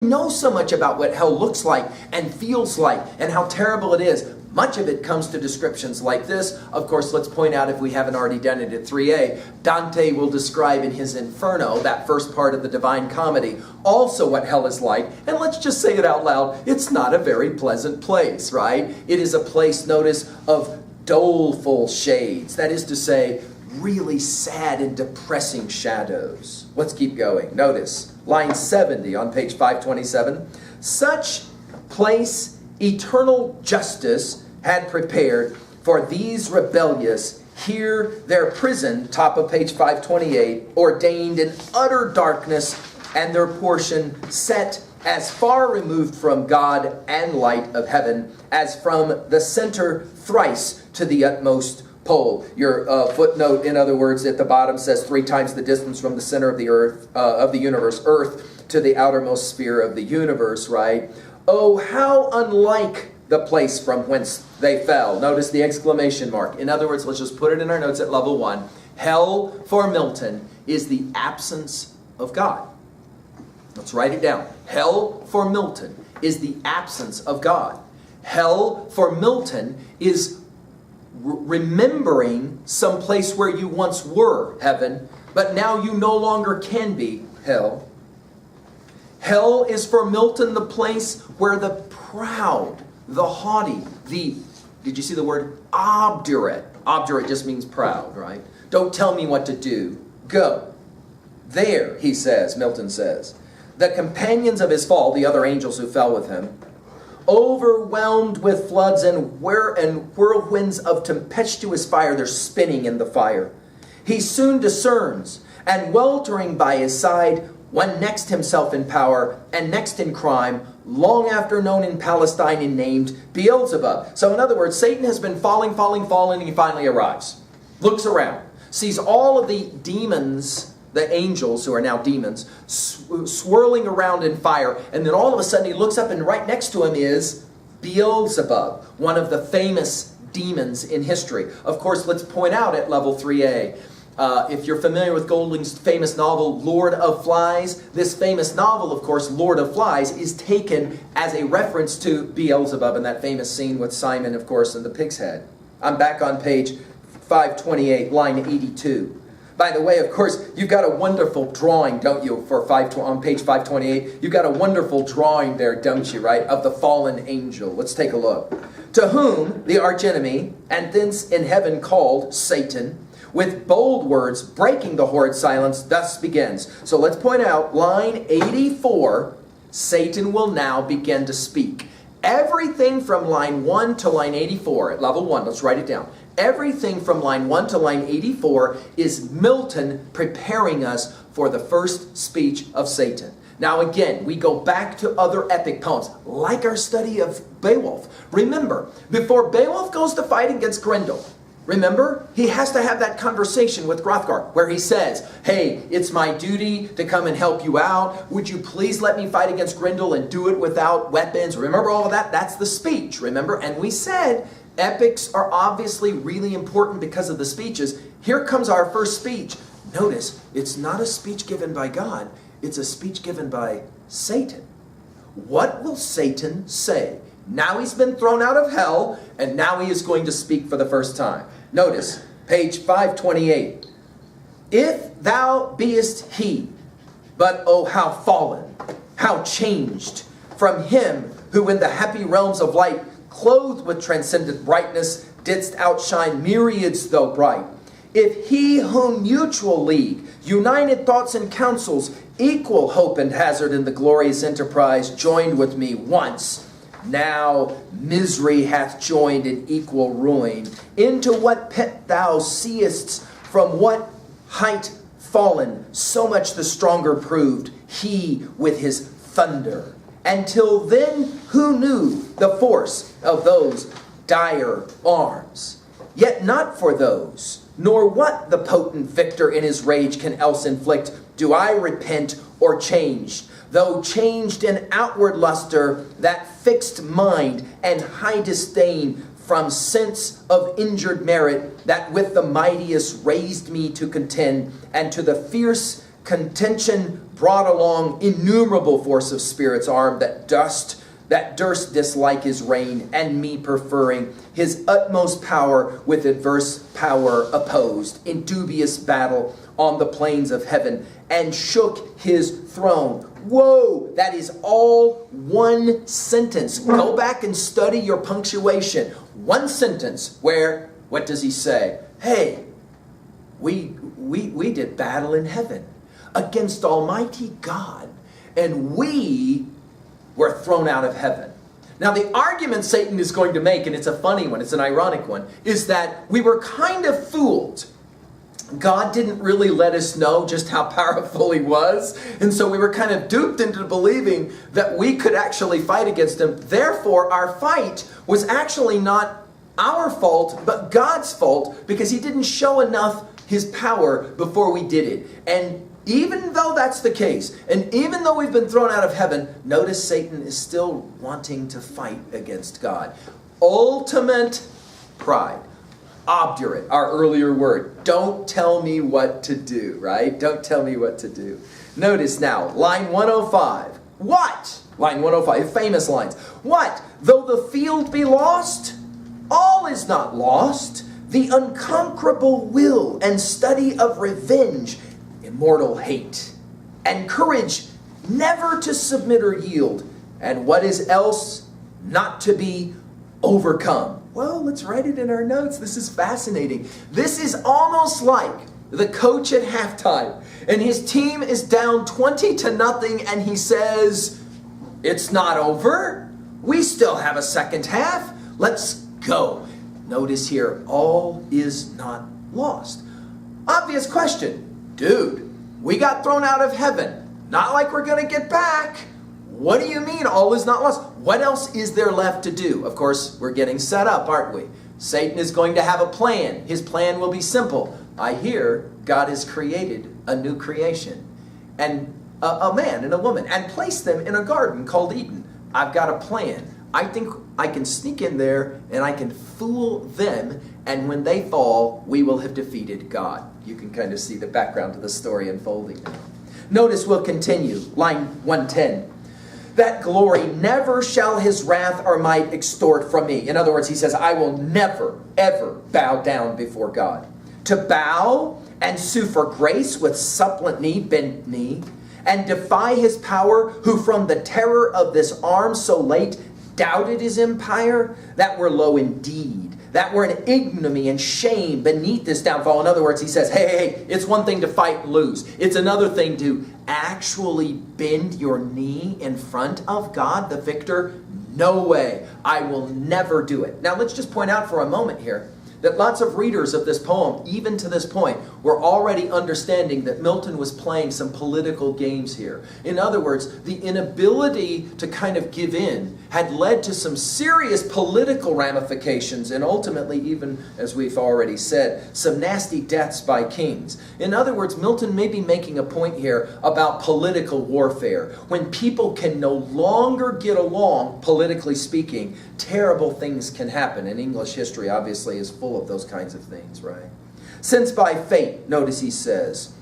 know so much about what hell looks like and feels like and how terrible it is. Much of it comes to descriptions like this. Of course, let's point out, if we haven't already done it at 3a, Dante will describe in his Inferno, that first part of the Divine Comedy, also what hell is like. And let's just say it out loud. It's not a very pleasant place, right? It is a place, notice, of doleful shades. That is to say, really sad and depressing shadows. Let's keep going. Notice line 70 on page 527. Such place eternal justice had prepared for these rebellious. Here their prison, top of page 528, ordained in utter darkness, and their portion set as far removed from God and light of heaven as from the center thrice to the utmost pole. Your footnote, in other words, at the bottom says 3 times the distance from the center of the earth, of the universe, earth, to the outermost sphere of the universe, right? Oh, how unlike the place from whence they fell. Notice the exclamation mark. In other words, let's just put it in our notes at level 1. Hell for Milton is the absence of God. Let's write it down. Hell for Milton is the absence of God. Hell for Milton is remembering some place where you once were, heaven, but now you no longer can be, hell. Hell is for Milton the place where the proud, the haughty, did you see the word obdurate? Obdurate just means proud, right? Don't tell me what to do. Go. There, he says, Milton says, the companions of his fall, the other angels who fell with him, overwhelmed with floods and whirlwinds of tempestuous fire, they're spinning in the fire. He soon discerns, and weltering by his side, one next himself in power and next in crime, long after known in Palestine and named Beelzebub. So in other words, Satan has been falling, and he finally arrives. Looks around, sees all of the demons, the angels who are now demons, swirling around in fire, and then all of a sudden he looks up and right next to him is Beelzebub, one of the famous demons in history. Of course, let's point out at level 3a, if you're familiar with Golding's famous novel, Lord of Flies, this famous novel, of course, Lord of Flies, is taken as a reference to Beelzebub in that famous scene with Simon, of course, and the pig's head. I'm back on page 528, line 82. By the way, of course, you've got a wonderful drawing, don't you, on page 528? You've got a wonderful drawing there, don't you, right, of the fallen angel. Let's take a look. To whom the archenemy, and thence in heaven called Satan, with bold words, breaking the horrid silence, thus begins. So let's point out, line 84, Satan will now begin to speak. Everything from line 1 to line 84, at level 1, let's write it down. Everything from line 1 to line 84 is Milton preparing us for the first speech of Satan. Now again, we go back to other epic poems, like our study of Beowulf. Remember, before Beowulf goes to fight against Grendel, remember, he has to have that conversation with Hrothgar where he says, hey, it's my duty to come and help you out. Would you please let me fight against Grendel and do it without weapons? Remember all of that? That's the speech, remember? And we said epics are obviously really important because of the speeches. Here comes our first speech. Notice, it's not a speech given by God. It's a speech given by Satan. What will Satan say? Now he's been thrown out of hell, and now he is going to speak for the first time. Notice, page 528. If thou beest he, but oh how fallen, how changed from him who in the happy realms of light, clothed with transcendent brightness, didst outshine myriads though bright. If he whom mutual league, united thoughts and counsels, equal hope and hazard in the glorious enterprise, joined with me once, now misery hath joined in equal ruin. Into what pit thou seest, from what height fallen, so much the stronger proved he with his thunder. Until then, who knew the force of those dire arms? Yet not for those, nor what the potent victor in his rage can else inflict, do I repent or change. Though changed in outward luster, that fixed mind and high disdain from sense of injured merit, that with the mightiest raised me to contend, and to the fierce Contention brought along innumerable force of spirits armed that durst dislike his reign, and me preferring his utmost power with adverse power opposed in dubious battle on the plains of heaven, and shook his throne. Whoa, that is all one sentence. Go back and study your punctuation. One sentence where, what does he say? Hey, we did battle in heaven against Almighty God, and we were thrown out of heaven. Now, the argument Satan is going to make, and it's a funny one, it's an ironic one, is that we were kind of fooled. God didn't really let us know just how powerful he was, and so we were kind of duped into believing that we could actually fight against him. Therefore, our fight was actually not our fault, but God's fault, because he didn't show enough his power before we did it. And even though that's the case, and even though we've been thrown out of heaven, notice Satan is still wanting to fight against God. Ultimate pride. Obdurate, our earlier word. Don't tell me what to do, right? Don't tell me what to do. Notice now, line 105. What? Line 105, famous lines. What? Though the field be lost, all is not lost. The unconquerable will and study of revenge, immortal hate, and courage never to submit or yield, and what is else not to be overcome. Well, let's write it in our notes. This is fascinating. This is almost like the coach at halftime, and his team is down 20-0, and he says, it's not over. We still have a second half. Let's go. Notice here, all is not lost. Obvious question. Dude, we got thrown out of heaven. Not like we're going to get back. What do you mean all is not lost? What else is there left to do? Of course, we're getting set up, aren't we? Satan is going to have a plan. His plan will be simple. I hear God has created a new creation, and a man and a woman, and placed them in a garden called Eden. I've got a plan. I think I can sneak in there and I can fool them, and when they fall, we will have defeated God. You can kind of see the background to the story unfolding now. Notice we'll continue. Line 110. That glory never shall his wrath or might extort from me. In other words, he says, I will never, ever bow down before God. To bow and sue for grace with suppliant knee, bent knee, and defy his power, who from the terror of this arm so late doubted his empire, that were low indeed. That were an ignominy and shame beneath this downfall. In other words, he says, hey, it's one thing to fight and lose. It's another thing to actually bend your knee in front of God, the victor. No way. I will never do it. Now, let's just point out for a moment here that lots of readers of this poem, even to this point, were already understanding that Milton was playing some political games here. In other words, the inability to kind of give in had led to some serious political ramifications, and ultimately, even as we've already said, some nasty deaths by kings. In other words, Milton may be making a point here about political warfare. When people can no longer get along, politically speaking, terrible things can happen. And English history obviously is full of those kinds of things, right? Since by fate, notice he says,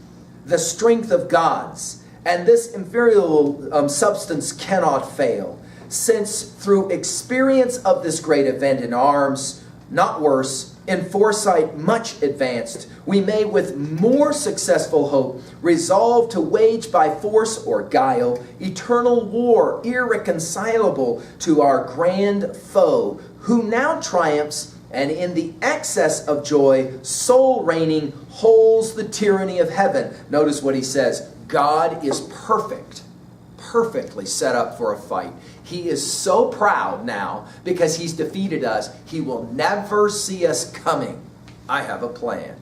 the strength of gods and this inferior substance cannot fail, since through experience of this great event in arms, not worse, in foresight much advanced, we may with more successful hope resolve to wage by force or guile eternal war irreconcilable to our grand foe, who now triumphs, and in the excess of joy, sole reigning, holds the tyranny of heaven. Notice what he says. God is perfect, perfectly set up for a fight. He is so proud now because he's defeated us. He will never see us coming. I have a plan.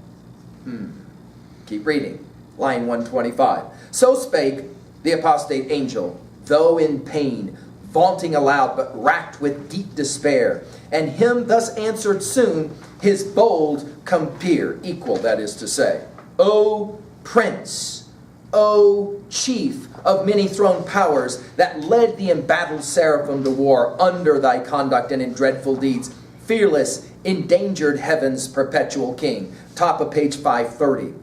Keep reading. Line 125. So spake the apostate angel, though in pain, vaunting aloud, but racked with deep despair. And him thus answered soon his bold compeer, equal, that is to say, O Prince, O Chief of many-throned powers, that led the embattled seraphim to war under thy conduct and in dreadful deeds, fearless, endangered heaven's perpetual king. Top of page 530.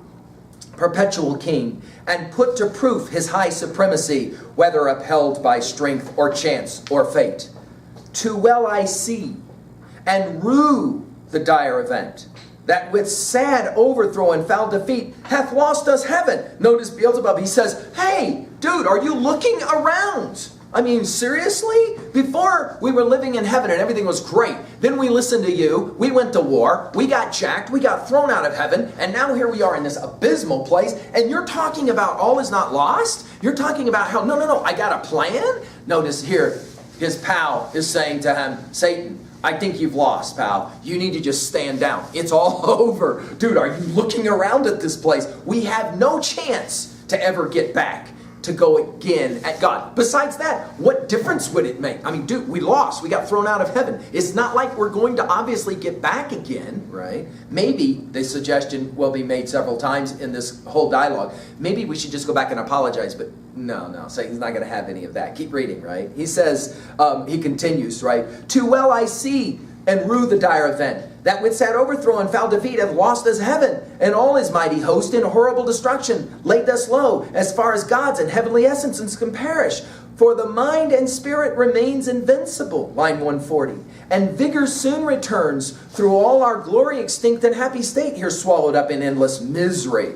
perpetual king, and put to proof his high supremacy, whether upheld by strength or chance or fate. Too well I see and rue the dire event, that with sad overthrow and foul defeat hath lost us heaven. Notice Beelzebub, he says, hey, dude, are you looking around? I mean, seriously? Before we were living in heaven and everything was great. Then we listened to you. We went to war. We got jacked. We got thrown out of heaven. And now here we are in this abysmal place. And you're talking about all is not lost? You're talking about how, no, I got a plan? Notice here, his pal is saying to him, Satan, I think you've lost, pal. You need to just stand down. It's all over. Dude, are you looking around at this place? We have no chance to ever get back to go again at God. Besides that, what difference would it make? I mean, dude, we lost. We got thrown out of heaven. It's not like we're going to obviously get back again, right? Maybe the suggestion will be made several times in this whole dialogue. Maybe we should just go back and apologize, but no, Satan's not going to have any of that. Keep reading, right? He says, he continues, right? Too well I see and rue the dire event, that with sad overthrow and foul defeat hath lost us heaven, and all his mighty host in horrible destruction, laid us low, as far as gods and heavenly essences can perish. For the mind and spirit remains invincible, line 140, and vigor soon returns through all our glory extinct and happy state, here swallowed up in endless misery.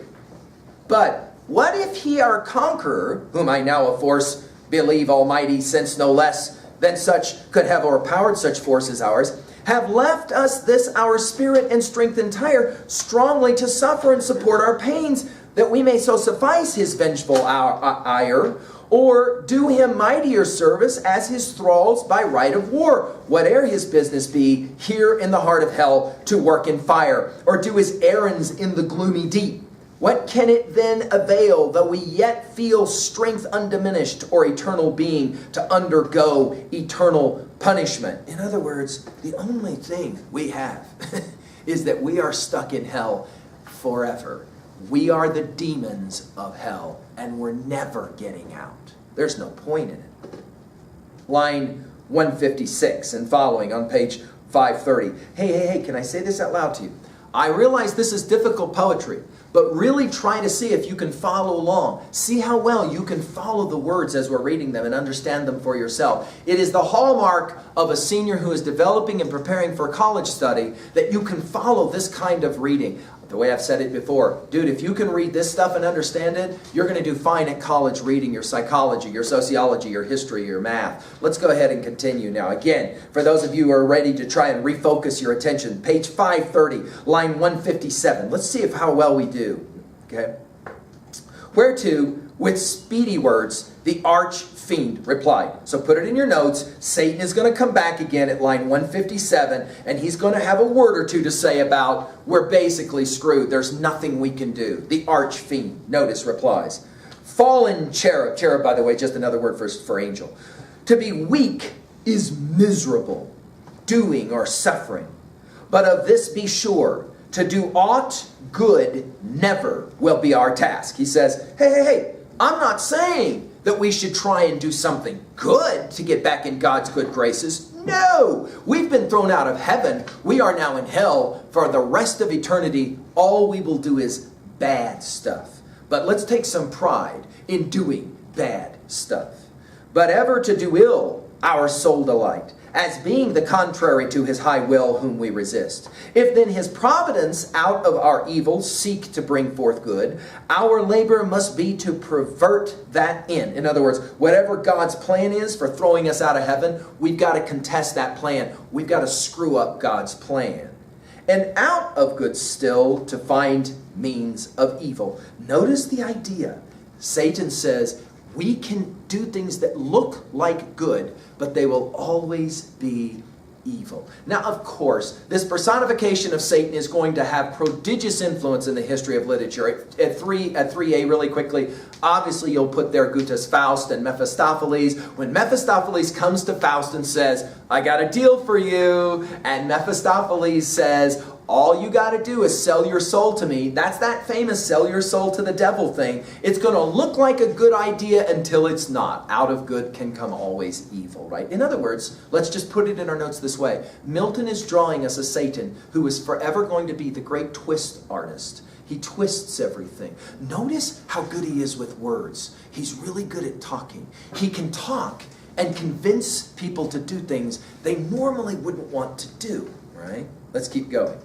But what if he our conqueror, whom I now of force believe almighty, since no less than such could have o'erpowered such force as ours, have left us this our spirit and strength entire, strongly to suffer and support our pains, that we may so suffice his vengeful ire, or do him mightier service as his thralls by right of war, whate'er his business be, here in the heart of hell to work in fire, or do his errands in the gloomy deep. What can it then avail, though we yet feel strength undiminished or eternal being, to undergo eternal punishment? In other words, the only thing we have is that we are stuck in hell forever. We are the demons of hell, and we're never getting out. There's no point in it. Line 156 and following on page 530. Hey, can I say this out loud to you? I realize this is difficult poetry, but really try to see if you can follow along. See how well you can follow the words as we're reading them and understand them for yourself. It is the hallmark of a senior who is developing and preparing for college study that you can follow this kind of reading. The way I've said it before, dude, if you can read this stuff and understand it, you're going to do fine at college reading your psychology, your sociology, your history, your math. Let's go ahead and continue now. Again, for those of you who are ready to try and refocus your attention, page 530, line 157. Let's see how well we do. Okay. Whereto, with speedy words, the arch fiend replied. So put it in your notes. Satan is going to come back again at line 157, and he's going to have a word or two to say about, we're basically screwed. There's nothing we can do. The arch fiend, notice, replies. Fallen cherub. Cherub, by the way, just another word for angel. To be weak is miserable, doing or suffering. But of this be sure, to do aught good never will be our task. He says, hey, I'm not saying that we should try and do something good to get back in God's good graces. No! We've been thrown out of heaven. We are now in hell for the rest of eternity. All we will do is bad stuff. But let's take some pride in doing bad stuff. But ever to do ill, our soul delight, as being the contrary to his high will whom we resist. If then his providence out of our evil seek to bring forth good, our labor must be to pervert that end. In other words, whatever God's plan is for throwing us out of heaven, we've got to contest that plan. We've got to screw up God's plan. And out of good still to find means of evil. Notice the idea. Satan says, we can do things that look like good, but they will always be evil. Now, of course, this personification of Satan is going to have prodigious influence in the history of literature. At 3a, really quickly, obviously you'll put there Goethe's Faust and Mephistopheles. When Mephistopheles comes to Faust and says, I got a deal for you, and Mephistopheles says, all you got to do is sell your soul to me. That's that famous sell your soul to the devil thing. It's going to look like a good idea until it's not. Out of good can come always evil, right? In other words, let's just put it in our notes this way. Milton is drawing us a Satan who is forever going to be the great twist artist. He twists everything. Notice how good he is with words. He's really good at talking. He can talk and convince people to do things they normally wouldn't want to do, right? Let's keep going.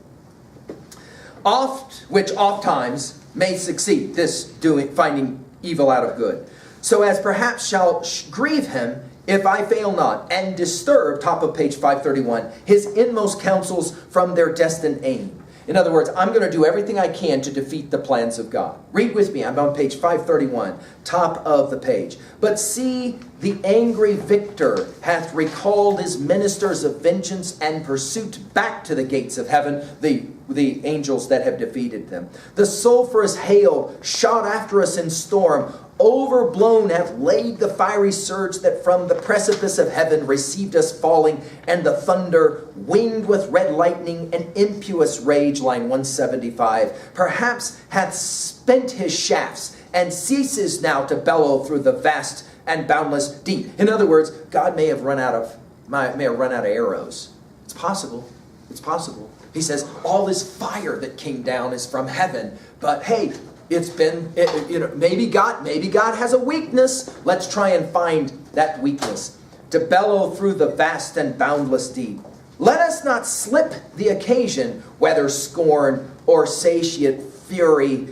Which oft times may succeed, this finding evil out of good, so as perhaps shall grieve him if I fail not, and disturb, top of page 531, his inmost counsels from their destined aim. In other words, I'm going to do everything I can to defeat the plans of God. Read with me. I'm on page 531, top of the page. But see, the angry victor hath recalled his ministers of vengeance and pursuit back to the gates of heaven, the angels that have defeated them. The sulphurous hail shot after us in storm, overblown hath laid the fiery surge that from the precipice of heaven received us falling, and the thunder, winged with red lightning and impetuous rage, line 175, perhaps hath spent his shafts, and ceases now to bellow through the vast and boundless deep. In other words, God may have run out of arrows. It's possible. It's possible. He says all this fire that came down is from heaven, but hey, maybe God has a weakness. Let's try and find that weakness. To bellow through the vast and boundless deep. Let us not slip the occasion, whether scorn or satiate fury,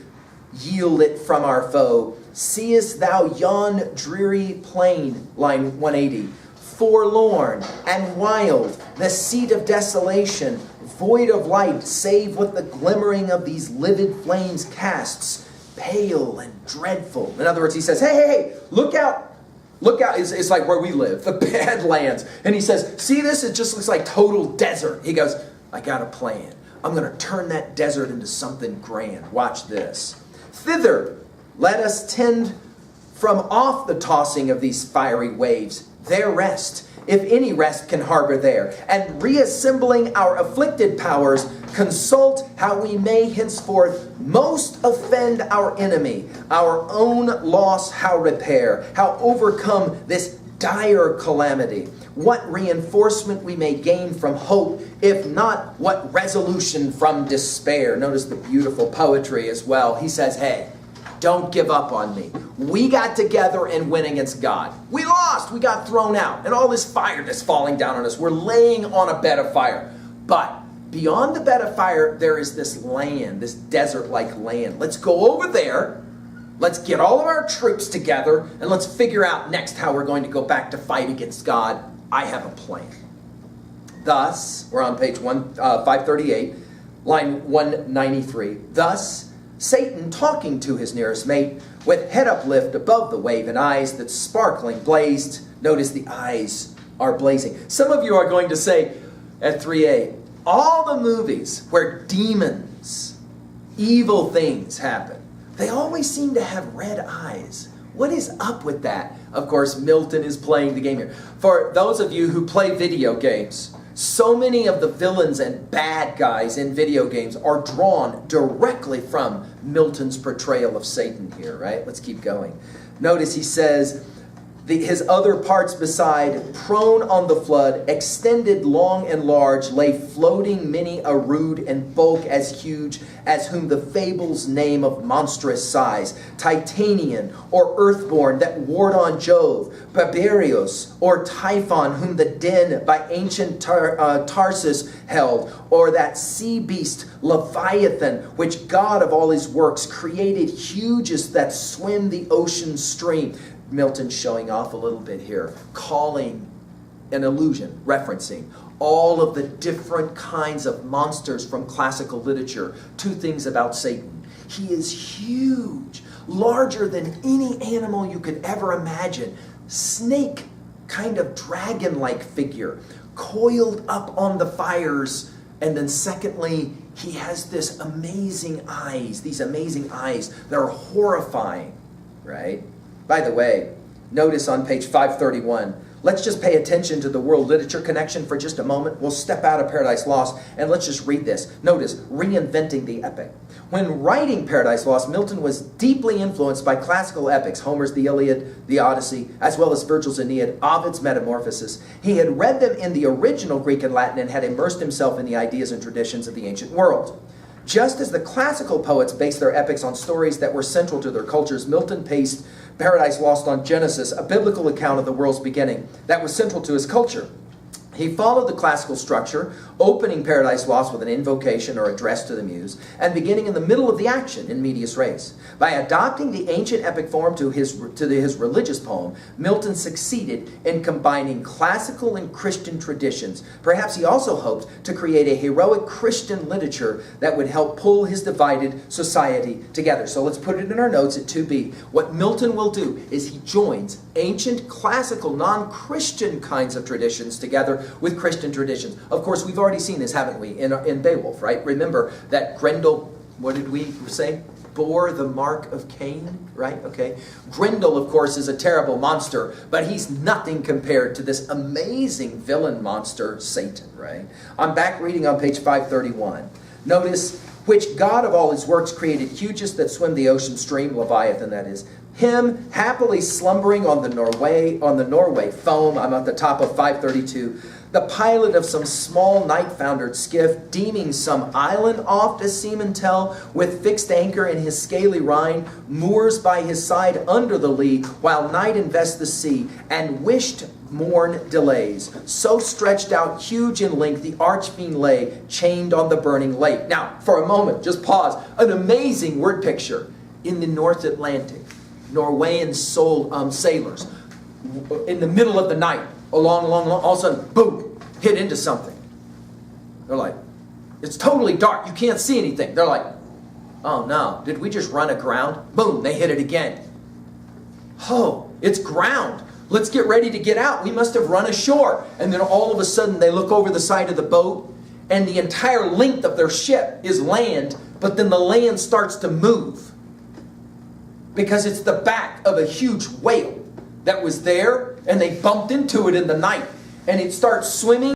yield it from our foe. Seest thou yon dreary plain, line 180, forlorn and wild, the seat of desolation, void of light, save what the glimmering of these livid flames casts, pale and dreadful. In other words, he says, hey, look out. Look out. It's like where we live, the Badlands. And he says, see this? It just looks like total desert. He goes, I got a plan. I'm going to turn that desert into something grand. Watch this. Thither, let us tend from off the tossing of these fiery waves, their rest, if any rest can harbor there, and reassembling our afflicted powers, consult how we may henceforth most offend our enemy, our own loss how repair, how overcome this dire calamity, what reinforcement we may gain from hope, if not what resolution from despair. Notice the beautiful poetry as well. He says, hey, don't give up on me. We got together and went against God. We lost. We got thrown out. And all this fire that's falling down on us. We're laying on a bed of fire. But beyond the bed of fire, there is this land, this desert-like land. Let's go over there. Let's get all of our troops together. And let's figure out next how we're going to go back to fight against God. I have a plan. Thus, we're on page 538, line 193. Thus, Satan talking to his nearest mate, with head uplift above the wave and eyes that sparkling blazed. Notice the eyes are blazing. Some of you are going to say at 3A, all the movies where demons, evil things happen, they always seem to have red eyes. What is up with that? Of course, Milton is playing the game here. For those of you who play video games, so many of the villains and bad guys in video games are drawn directly from Milton's portrayal of Satan here, right? Let's keep going. Notice he says, his other parts beside, prone on the flood, extended long and large, lay floating many a rude and bulk as huge as whom the fables name of monstrous size, Titanian or earthborn that warred on Jove, Barbarios or Typhon whom the den by ancient Tarsus held, or that sea beast Leviathan which God of all his works created huges that swim the ocean stream. Milton's showing off a little bit here, calling an illusion, referencing all of the different kinds of monsters from classical literature. Two things about Satan. He is huge, larger than any animal you could ever imagine. Snake, kind of dragon-like figure, coiled up on the fires. And then secondly, he has these amazing eyes that are horrifying, right? By the way, notice on page 531, let's just pay attention to the world literature connection for just a moment. We'll step out of Paradise Lost and let's just read this. Notice, reinventing the epic. When writing Paradise Lost, Milton was deeply influenced by classical epics, Homer's The Iliad, the Odyssey, as well as Virgil's Aeneid, Ovid's Metamorphoses. He had read them in the original Greek and Latin and had immersed himself in the ideas and traditions of the ancient world. Just as the classical poets based their epics on stories that were central to their cultures, Milton based Paradise Lost on Genesis, a biblical account of the world's beginning that was central to his culture. He followed the classical structure, opening Paradise Lost with an invocation or address to the muse, and beginning in the middle of the action in medias res. By adopting the ancient epic form to his religious poem, Milton succeeded in combining classical and Christian traditions. Perhaps he also hoped to create a heroic Christian literature that would help pull his divided society together. So let's put it in our notes at 2b. What Milton will do is he joins ancient, classical, non-Christian kinds of traditions together with Christian traditions. Of course, we've already seen this, haven't we, in Beowulf, right? Remember that Grendel, what did we say? Bore the mark of Cain, right? Okay. Grendel, of course, is a terrible monster, but he's nothing compared to this amazing villain monster, Satan, right? I'm back reading on page 531. Notice, which God of all his works created hugest that swim the ocean stream, Leviathan that is, him happily slumbering on the Norway foam. I'm at the top of 532. The pilot of some small night-foundered skiff, deeming some island oft, as seamen tell, with fixed anchor in his scaly Rhine, moors by his side under the lee, while night invests the sea, and wished morn delays. So stretched out huge in length, the arch-fiend lay, chained on the burning lake. Now, for a moment, just pause. An amazing word picture. In the North Atlantic, Norwegian sailors, in the middle of the night, along, all of a sudden, boom, hit into something. They're like, it's totally dark, you can't see anything. They're like, oh no, did we just run aground? Boom, they hit it again. Oh, it's ground. Let's get ready to get out. We must have run ashore. And then all of a sudden they look over the side of the boat and the entire length of their ship is land, but then the land starts to move. Because it's the back of a huge whale that was there, and they bumped into it in the night, and it starts swimming